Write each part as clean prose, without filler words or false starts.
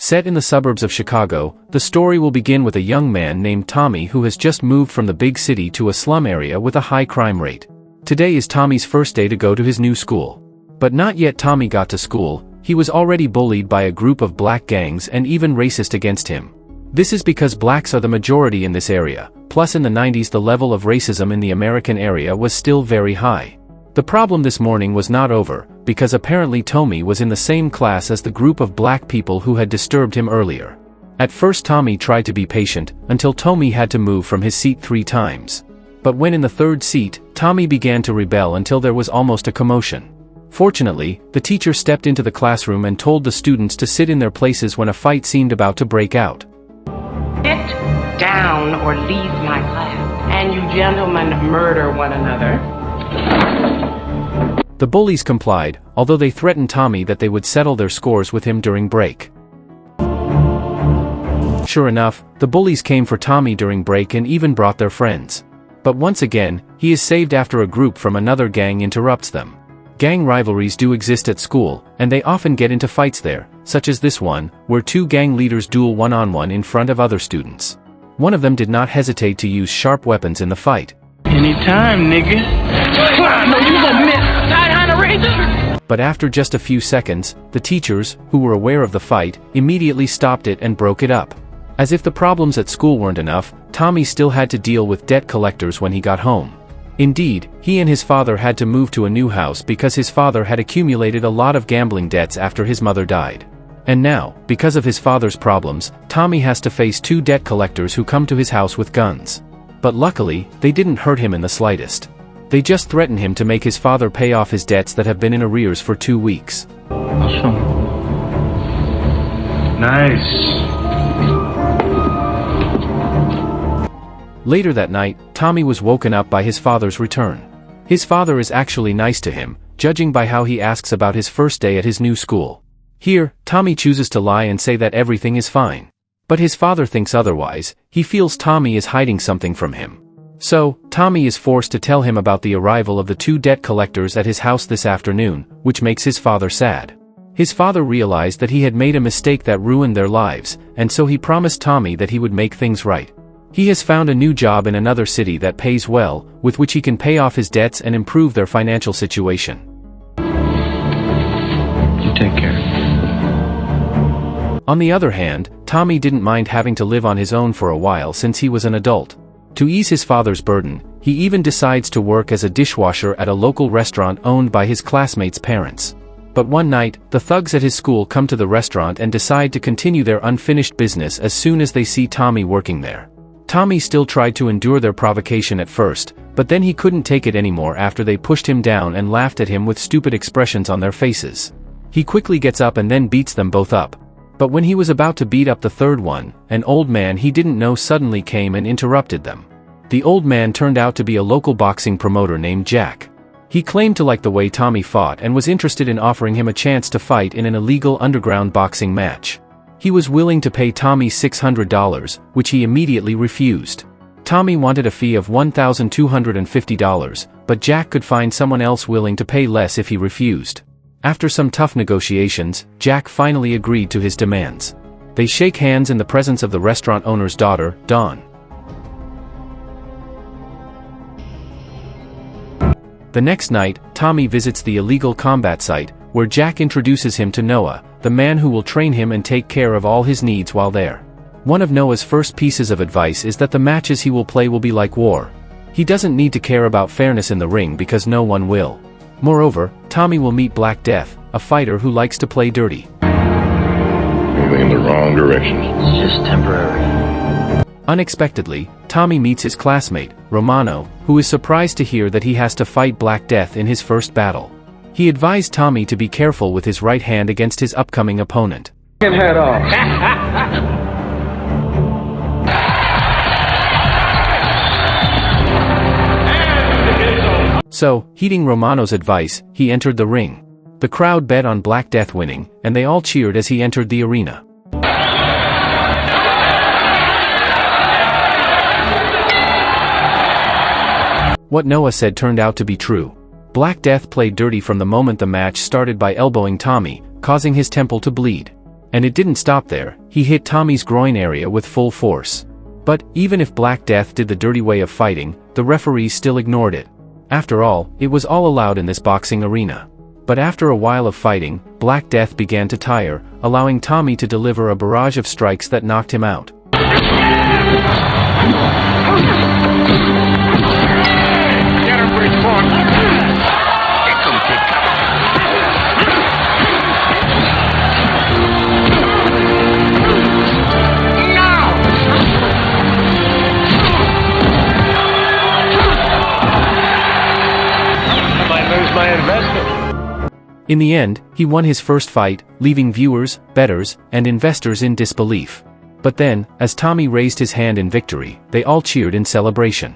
Set in the suburbs of Chicago, the story will begin with a young man named Tommy who has just moved from the big city to a slum area with a high crime rate. Today is Tommy's first day to go to his new school. But not yet Tommy got to school, he was already bullied by a group of black gangs and even racist against him. This is because blacks are the majority in this area, plus in the 90s the level of racism in the American area was still very high. The problem this morning was not over, because apparently Tommy was in the same class as the group of black people who had disturbed him earlier. At first Tommy tried to be patient, until Tommy had to move from his seat 3 times. But when in the 3rd seat, Tommy began to rebel until there was almost a commotion. Fortunately, the teacher stepped into the classroom and told the students to sit in their places when a fight seemed about to break out. Sit down or leave my class, and you gentlemen murder one another. The bullies complied, although they threatened Tommy that they would settle their scores with him during break. Sure enough, the bullies came for Tommy during break and even brought their friends. But once again, he is saved after a group from another gang interrupts them. Gang rivalries do exist at school, and they often get into fights there, such as this one, where 2 gang leaders duel one-on-one in front of other students. One of them did not hesitate to use sharp weapons in the fight. Anytime, nigga. No, you gonna miss. But after just a few seconds, the teachers, who were aware of the fight, immediately stopped it and broke it up. As if the problems at school weren't enough, Tommy still had to deal with debt collectors when he got home. Indeed, he and his father had to move to a new house because his father had accumulated a lot of gambling debts after his mother died. And now, because of his father's problems, Tommy has to face 2 debt collectors who come to his house with guns. But luckily, they didn't hurt him in the slightest. They just threaten him to make his father pay off his debts that have been in arrears for 2 weeks. Awesome. Nice. Later that night, Tommy was woken up by his father's return. His father is actually nice to him, judging by how he asks about his first day at his new school. Here, Tommy chooses to lie and say that everything is fine. But his father thinks otherwise. He feels Tommy is hiding something from him. So, Tommy is forced to tell him about the arrival of the 2 debt collectors at his house this afternoon, which makes his father sad. His father realized that he had made a mistake that ruined their lives, and so he promised Tommy that he would make things right. He has found a new job in another city that pays well, with which he can pay off his debts and improve their financial situation. You take care. On the other hand, Tommy didn't mind having to live on his own for a while since he was an adult. To ease his father's burden, he even decides to work as a dishwasher at a local restaurant owned by his classmates' parents. But one night, the thugs at his school come to the restaurant and decide to continue their unfinished business as soon as they see Tommy working there. Tommy still tried to endure their provocation at first, but then he couldn't take it anymore after they pushed him down and laughed at him with stupid expressions on their faces. He quickly gets up and then beats them both up. But when he was about to beat up the 3rd one, an old man he didn't know suddenly came and interrupted them. The old man turned out to be a local boxing promoter named Jack. He claimed to like the way Tommy fought and was interested in offering him a chance to fight in an illegal underground boxing match. He was willing to pay Tommy $600, which he immediately refused. Tommy wanted a fee of $1,250, but Jack could find someone else willing to pay less if he refused. After some tough negotiations, Jack finally agreed to his demands. They shake hands in the presence of the restaurant owner's daughter, Dawn. The next night, Tommy visits the illegal combat site, where Jack introduces him to Noah, the man who will train him and take care of all his needs while there. One of Noah's first pieces of advice is that the matches he will play will be like war. He doesn't need to care about fairness in the ring because no one will. Moreover, Tommy will meet Black Death, a fighter who likes to play dirty. Moving in the wrong direction. It's just temporary. Unexpectedly, Tommy meets his classmate, Romano, who is surprised to hear that he has to fight Black Death in his first battle. He advised Tommy to be careful with his right hand against his upcoming opponent. Head off. So, heeding Romano's advice, he entered the ring. The crowd bet on Black Death winning, and they all cheered as he entered the arena. What Noah said turned out to be true. Black Death played dirty from the moment the match started by elbowing Tommy, causing his temple to bleed. And it didn't stop there, he hit Tommy's groin area with full force. But, even if Black Death did the dirty way of fighting, the referees still ignored it. After all, it was all allowed in this boxing arena. But after a while of fighting, Black Death began to tire, allowing Tommy to deliver a barrage of strikes that knocked him out. Get him, Bridgeport. Here comes Kid Cop. I might lose my investment. In the end, he won his first fight, leaving viewers, bettors, and investors in disbelief. But then, as Tommy raised his hand in victory, they all cheered in celebration.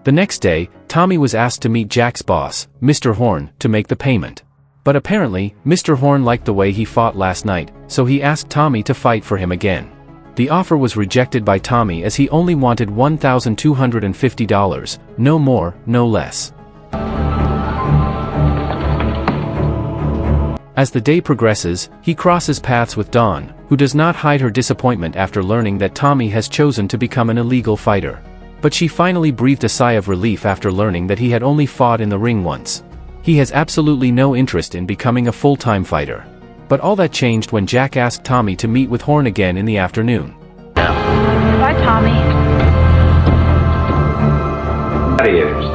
The next day, Tommy was asked to meet Jack's boss, Mr. Horn, to make the payment. But apparently, Mr. Horn liked the way he fought last night, so he asked Tommy to fight for him again. The offer was rejected by Tommy as he only wanted $1,250, no more, no less. As the day progresses, he crosses paths with Dawn, who does not hide her disappointment after learning that Tommy has chosen to become an illegal fighter. But she finally breathed a sigh of relief after learning that he had only fought in the ring once. He has absolutely no interest in becoming a full-time fighter. But all that changed when Jack asked Tommy to meet with Horn again in the afternoon. Bye, Tommy. Gladiators.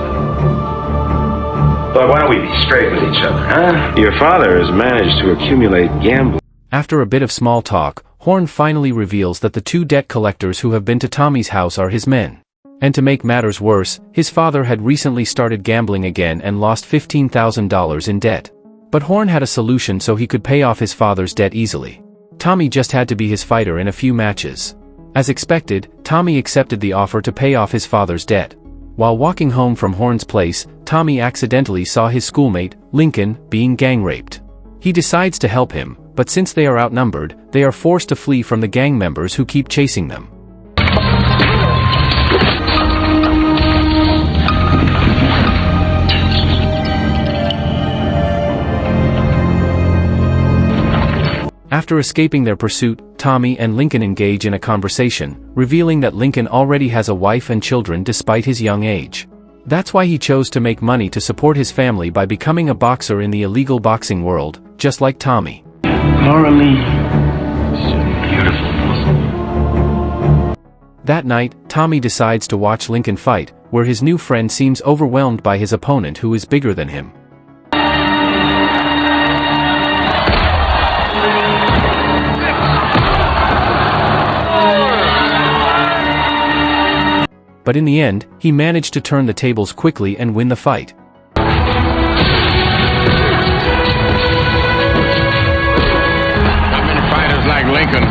But why don't we be straight with each other, huh? Your father has managed to accumulate gambling. After a bit of small talk, Horn finally reveals that the two debt collectors who have been to Tommy's house are his men. And to make matters worse, his father had recently started gambling again and lost $15,000 in debt. But Horn had a solution so he could pay off his father's debt easily. Tommy just had to be his fighter in a few matches. As expected, Tommy accepted the offer to pay off his father's debt. While walking home from Horn's place, Tommy accidentally saw his schoolmate, Lincoln, being gang raped. He decides to help him, but since they are outnumbered, they are forced to flee from the gang members who keep chasing them. After escaping their pursuit, Tommy and Lincoln engage in a conversation, revealing that Lincoln already has a wife and children despite his young age. That's why he chose to make money to support his family by becoming a boxer in the illegal boxing world, just like Tommy. Morally, beautiful. That night, Tommy decides to watch Lincoln fight, where his new friend seems overwhelmed by his opponent who is bigger than him. But in the end, he managed to turn the tables quickly and win the fight. How many fighters like Lincoln?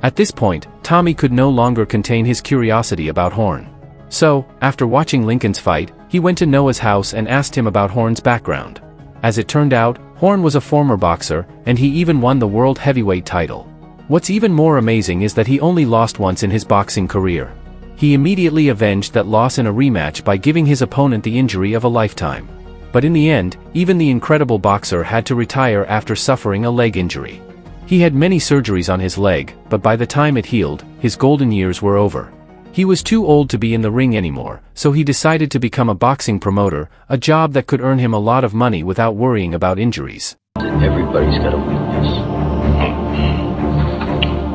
At this point, Tommy could no longer contain his curiosity about Horn. So, after watching Lincoln's fight, he went to Noah's house and asked him about Horn's background. As it turned out, Horn was a former boxer, and he even won the world heavyweight title. What's even more amazing is that he only lost once in his boxing career. He immediately avenged that loss in a rematch by giving his opponent the injury of a lifetime. But in the end, even the incredible boxer had to retire after suffering a leg injury. He had many surgeries on his leg, but by the time it healed, his golden years were over. He was too old to be in the ring anymore, so he decided to become a boxing promoter, a job that could earn him a lot of money without worrying about injuries. Everybody's got a weakness.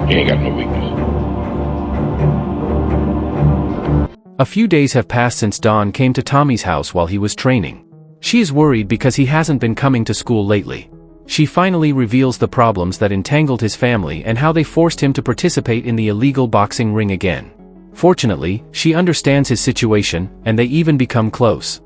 He ain't got no weakness. A few days have passed since Dawn came to Tommy's house while he was training. She is worried because he hasn't been coming to school lately. She finally reveals the problems that entangled his family and how they forced him to participate in the illegal boxing ring again. Fortunately, she understands his situation, and they even become close.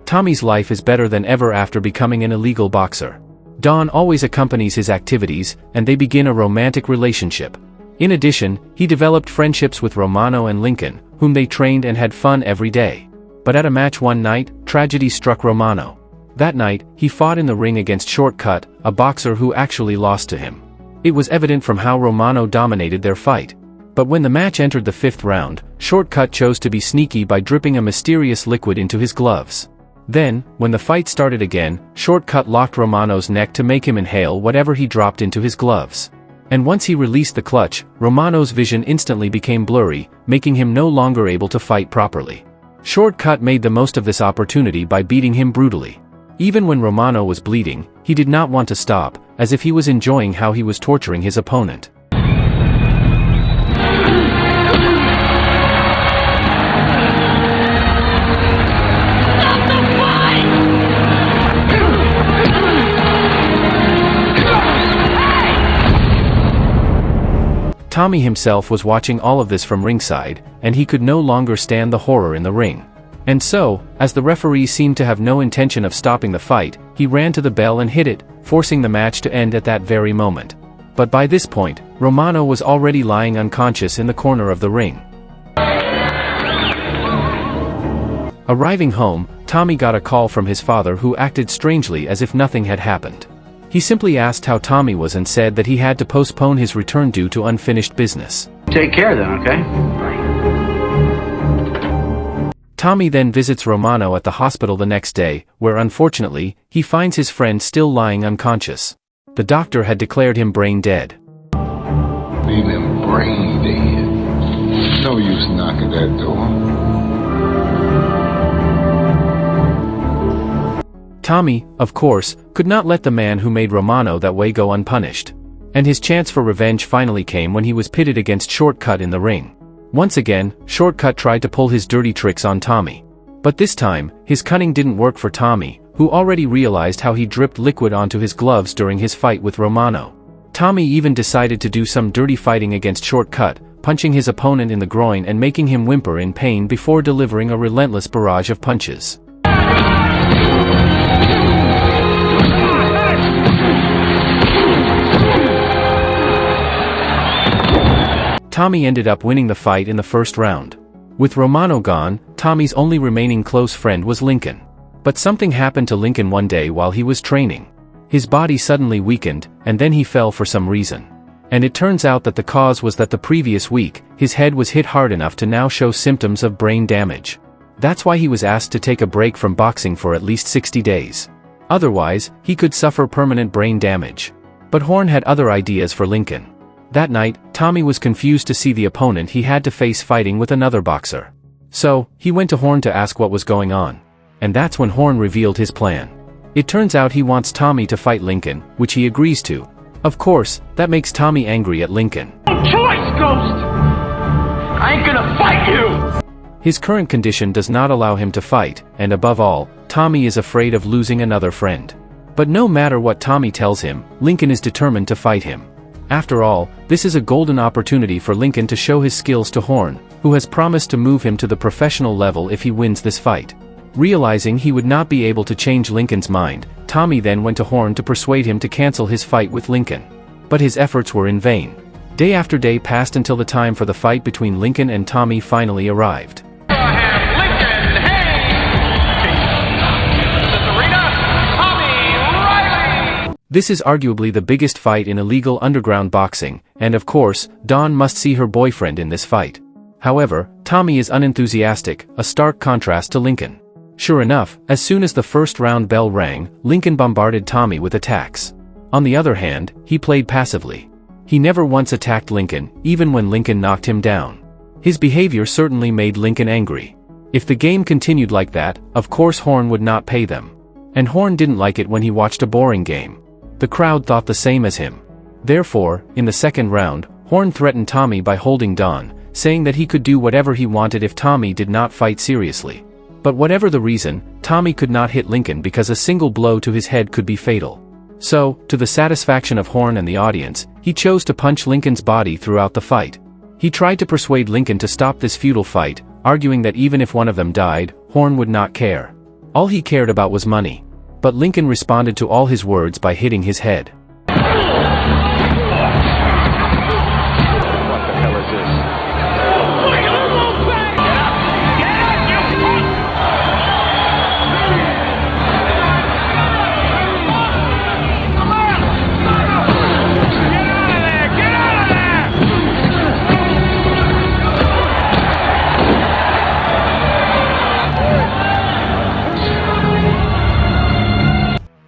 Tommy's life is better than ever after becoming an illegal boxer. Dawn always accompanies his activities, and they begin a romantic relationship. In addition, he developed friendships with Romano and Lincoln, whom they trained and had fun every day. But at a match one night, tragedy struck Romano. That night, he fought in the ring against Shortcut, a boxer who actually lost to him. It was evident from how Romano dominated their fight. But when the match entered the 5th round, Shortcut chose to be sneaky by dripping a mysterious liquid into his gloves. Then, when the fight started again, Shortcut locked Romano's neck to make him inhale whatever he dropped into his gloves. And once he released the clutch, Romano's vision instantly became blurry, making him no longer able to fight properly. Shortcut made the most of this opportunity by beating him brutally. Even when Romano was bleeding, he did not want to stop, as if he was enjoying how he was torturing his opponent. Tommy himself was watching all of this from ringside, and he could no longer stand the horror in the ring. And so, as the referee seemed to have no intention of stopping the fight, he ran to the bell and hit it, forcing the match to end at that very moment. But by this point, Romano was already lying unconscious in the corner of the ring. Arriving home, Tommy got a call from his father, who acted strangely as if nothing had happened. He simply asked how Tommy was and said that he had to postpone his return due to unfinished business. Take care then, okay? Tommy then visits Romano at the hospital the next day, where unfortunately, he finds his friend still lying unconscious. The doctor had declared him brain dead. Leave him brain dead. No use knocking that door. Tommy, of course, could not let the man who made Romano that way go unpunished. And his chance for revenge finally came when he was pitted against Shortcut in the ring. Once again, Shortcut tried to pull his dirty tricks on Tommy. But this time, his cunning didn't work for Tommy, who already realized how he dripped liquid onto his gloves during his fight with Romano. Tommy even decided to do some dirty fighting against Shortcut, punching his opponent in the groin and making him whimper in pain before delivering a relentless barrage of punches. Tommy ended up winning the fight in the 1st round. With Romano gone, Tommy's only remaining close friend was Lincoln. But something happened to Lincoln one day while he was training. His body suddenly weakened, and then he fell for some reason. And it turns out that the cause was that the previous week, his head was hit hard enough to now show symptoms of brain damage. That's why he was asked to take a break from boxing for at least 60 days. Otherwise, he could suffer permanent brain damage. But Horn had other ideas for Lincoln. That night, Tommy was confused to see the opponent he had to face fighting with another boxer. So, he went to Horn to ask what was going on. And that's when Horn revealed his plan. It turns out he wants Tommy to fight Lincoln, which he agrees to. Of course, that makes Tommy angry at Lincoln. No choice, Ghost! I ain't gonna fight you! His current condition does not allow him to fight, and above all, Tommy is afraid of losing another friend. But no matter what Tommy tells him, Lincoln is determined to fight him. After all, this is a golden opportunity for Lincoln to show his skills to Horn, who has promised to move him to the professional level if he wins this fight. Realizing he would not be able to change Lincoln's mind, Tommy then went to Horn to persuade him to cancel his fight with Lincoln. But his efforts were in vain. Day after day passed until the time for the fight between Lincoln and Tommy finally arrived. This is arguably the biggest fight in illegal underground boxing, and of course, Dawn must see her boyfriend in this fight. However, Tommy is unenthusiastic, a stark contrast to Lincoln. Sure enough, as soon as the 1st round bell rang, Lincoln bombarded Tommy with attacks. On the other hand, he played passively. He never once attacked Lincoln, even when Lincoln knocked him down. His behavior certainly made Lincoln angry. If the game continued like that, of course Horn would not pay them. And Horn didn't like it when he watched a boring game. The crowd thought the same as him. Therefore, in the 2nd round, Horn threatened Tommy by holding Dawn, saying that he could do whatever he wanted if Tommy did not fight seriously. But whatever the reason, Tommy could not hit Lincoln because a single blow to his head could be fatal. So, to the satisfaction of Horn and the audience, he chose to punch Lincoln's body throughout the fight. He tried to persuade Lincoln to stop this futile fight, arguing that even if one of them died, Horn would not care. All he cared about was money. But Lincoln responded to all his words by hitting his head. What the hell is this?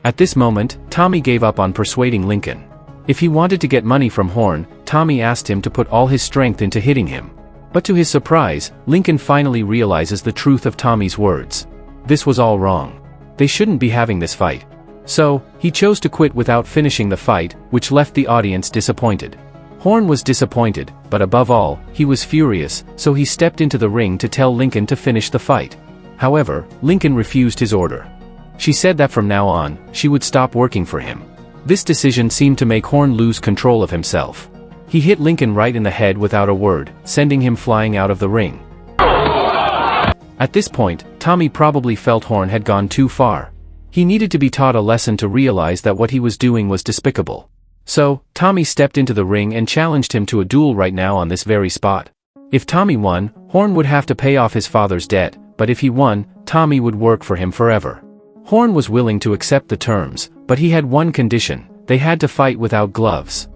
At this moment, Tommy gave up on persuading Lincoln. If he wanted to get money from Horn, Tommy asked him to put all his strength into hitting him. But to his surprise, Lincoln finally realizes the truth of Tommy's words. This was all wrong. They shouldn't be having this fight. So, he chose to quit without finishing the fight, which left the audience disappointed. Horn was disappointed, but above all, he was furious, so he stepped into the ring to tell Lincoln to finish the fight. However, Lincoln refused his order. She said that from now on, she would stop working for him. This decision seemed to make Horn lose control of himself. He hit Lincoln right in the head without a word, sending him flying out of the ring. At this point, Tommy probably felt Horn had gone too far. He needed to be taught a lesson to realize that what he was doing was despicable. So, Tommy stepped into the ring and challenged him to a duel right now on this very spot. If Tommy won, Horn would have to pay off his father's debt, but if he won, Tommy would work for him forever. Horn was willing to accept the terms, but he had one condition: they had to fight without gloves.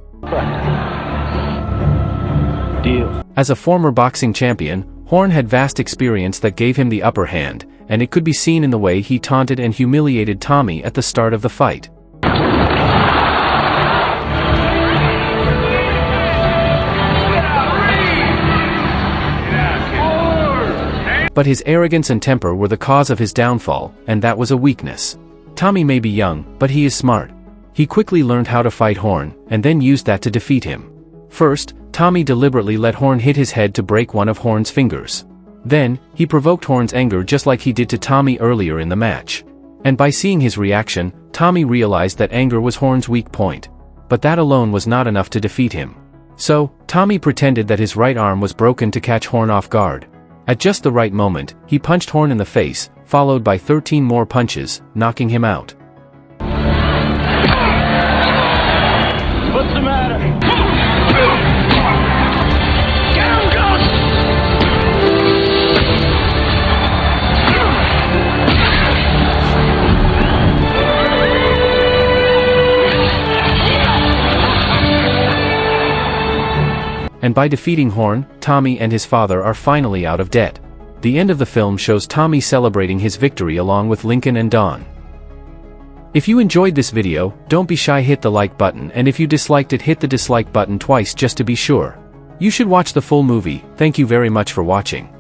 Deal. As a former boxing champion, Horn had vast experience that gave him the upper hand, and it could be seen in the way he taunted and humiliated Tommy at the start of the fight. But his arrogance and temper were the cause of his downfall, and that was a weakness. Tommy may be young, but he is smart. He quickly learned how to fight Horn, and then used that to defeat him. First, Tommy deliberately let Horn hit his head to break one of Horn's fingers. Then, he provoked Horn's anger just like he did to Tommy earlier in the match. And by seeing his reaction, Tommy realized that anger was Horn's weak point. But that alone was not enough to defeat him. So, Tommy pretended that his right arm was broken to catch Horn off guard. At just the right moment, he punched Horn in the face, followed by 13 more punches, knocking him out. What's the matter? And by defeating Horn, Tommy and his father are finally out of debt. The end of the film shows Tommy celebrating his victory along with Lincoln and Don. If you enjoyed this video, don't be shy, hit the like button, and if you disliked it, hit the dislike button twice just to be sure. You should watch the full movie. Thank you very much for watching.